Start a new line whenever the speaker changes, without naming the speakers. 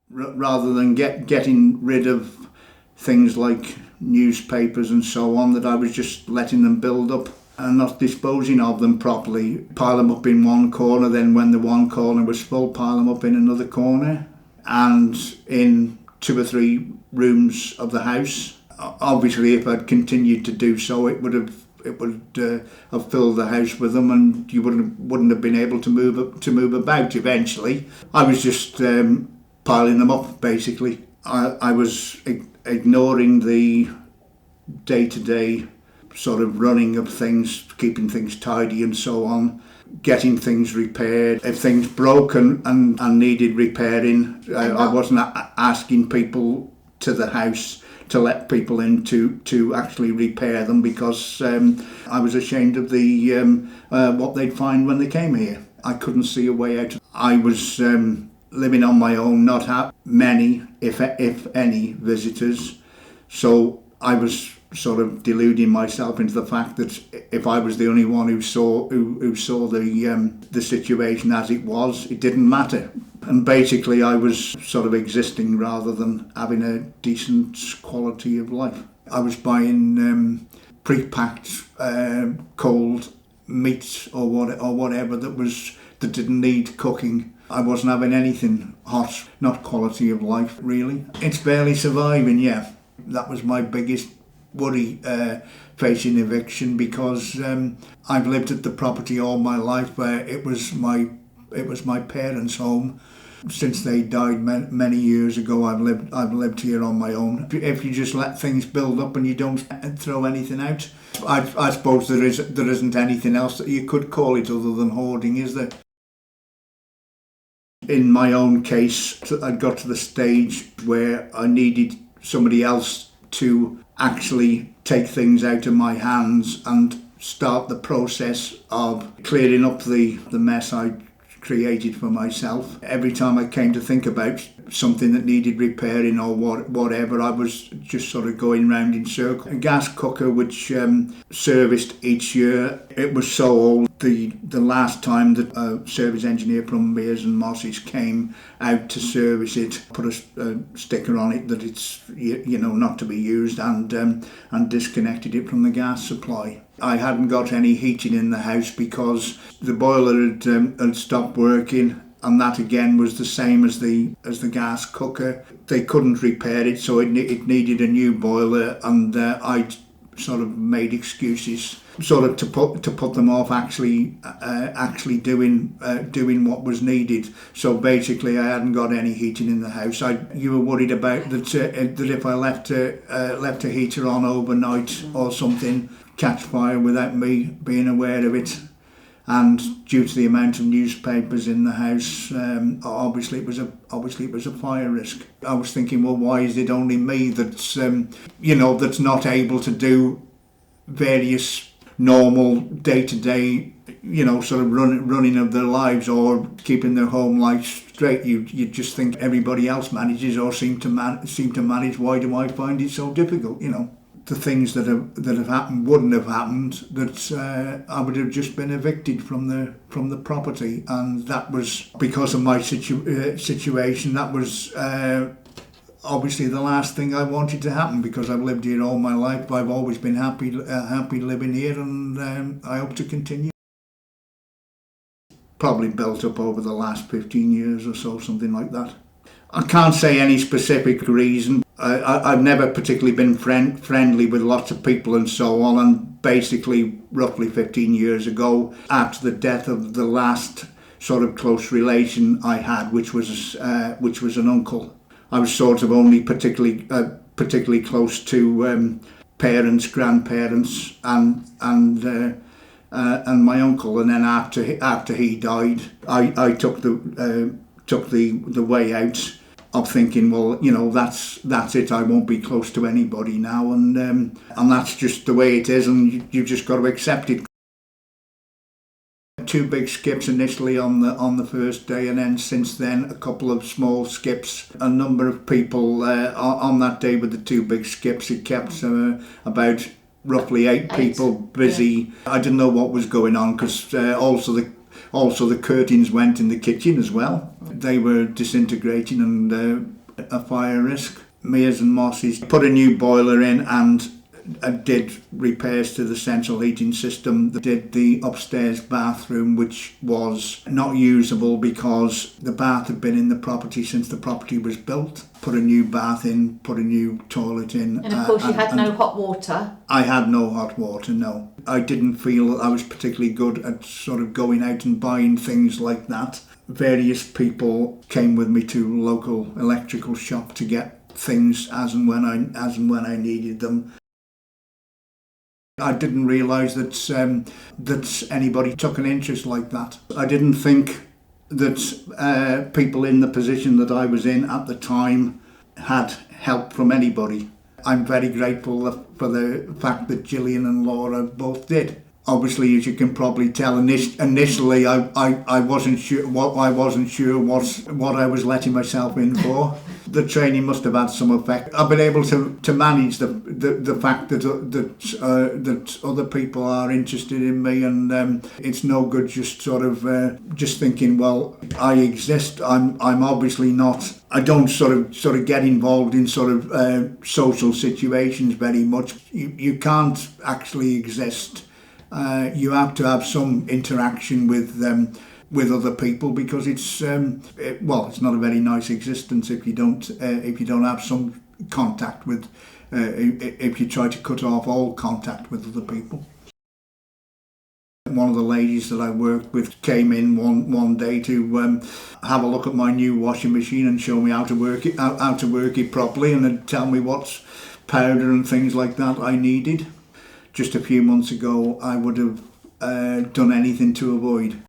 rather than getting rid of things like newspapers and so on, that I was just letting them build up and not disposing of them properly. Pile them up in one corner, then when the one corner was full, pile them up in another corner, and in 2 or 3 rooms of the house. Obviously, if I'd continued to do so, it would have filled the house with them, and you wouldn't have been able to move about. Eventually, I was just piling them up. Basically, I was ignoring the day-to-day sort of running of things, keeping things tidy and so on, getting things repaired. If things broke and needed repairing, I wasn't asking people to the house to let people in to actually repair them, because I was ashamed of the what they'd find when they came here. I couldn't see a way out. I was living on my own, not have many, if any, visitors. So I was sort of deluding myself into the fact that if I was the only one who saw the situation as it was, it didn't matter. And basically I was sort of existing rather than having a decent quality of life. I was buying pre-packed cold meats or whatever that didn't need cooking. I wasn't having anything hot, not quality of life really. It's barely surviving, yeah. That was my biggest worry facing eviction, because I've lived at the property all my life, where it was my parents' home. Since they died many years ago, I've lived here on my own. If you just let things build up and you don't throw anything out, I suppose there isn't anything else that you could call it other than hoarding, is there? In my own case, I got to the stage where I needed somebody else to actually take things out of my hands and start the process of clearing up the mess I created for myself. Every time I came to think about something that needed repairing or whatever, I was just sort of going round in circles. A gas cooker which serviced each year, it was so old. The last time that a service engineer from Mears and Mosses came out to service it, put a sticker on it that it's not to be used, and disconnected it from the gas supply. I hadn't got any heating in the house because the boiler had stopped working, and that again was the same as the gas cooker. They couldn't repair it, so it needed a new boiler, and I'd sort of made excuses sort of to put them off actually doing what was needed. So basically I hadn't got any heating in the house. You were worried about that if I left a heater on overnight or something, catch fire without me being aware of it. And due to the amount of newspapers in the house, obviously it was a fire risk. I was thinking, well, why is it only me that's not able to do various normal day-to-day, sort of running of their lives or keeping their home life straight? You just think everybody else manages or seem to manage. Why do I find it so difficult? The things that have happened wouldn't have happened, that I would have just been evicted from the property, and that was because of my situation. That was obviously the last thing I wanted to happen, because I've lived here all my life. I've always been happy living here, and I hope to continue. Probably built up over the last 15 years or so, something like that. I can't say any specific reason. I've never particularly been friendly with lots of people and so on, and basically roughly 15 years ago, after the death of the last sort of close relation I had, which was an uncle, I was sort of only particularly close to parents, grandparents, and my uncle. And then after he died, I took the way out of thinking, well, that's it. I won't be close to anybody now, and that's just the way it is, and you've just got to accept it. 2 big skips initially on the first day, and then since then a couple of small skips. A number of people on that day with the 2 big skips. It kept about roughly 8 people busy. Yeah. I didn't know what was going on, because also the curtains went in the kitchen as well. They were disintegrating, and a fire risk. Mears and Mosses put a new boiler in and did repairs to the central heating system. They did the upstairs bathroom, which was not usable because the bath had been in the property since the property was built. Put a new bath in, put a new toilet in.
And of course you had no hot water.
I had no hot water, no. I didn't feel I was particularly good at sort of going out and buying things like that. Various people came with me to local electrical shop to get things as and when I needed them. I didn't realise that anybody took an interest like that. I didn't think that people in the position that I was in at the time had help from anybody. I'm very grateful for the fact that Gillian and Laura both did. Obviously, as you can probably tell, initially I wasn't sure what I was letting myself in for. The training must have had some effect. I've been able to manage the fact that other people are interested in me, and it's no good just sort of just thinking, well, I exist. I'm obviously not. I don't sort of get involved in sort of social situations very much. You can't actually exist. You have to have some interaction with other people because it's not a very nice existence if you don't have some contact with if you try to cut off all contact with other people. One of the ladies that I worked with came in one day to have a look at my new washing machine and show me how to work it properly, and then tell me what powder and things like that I needed. Just a few months ago, I would have done anything to avoid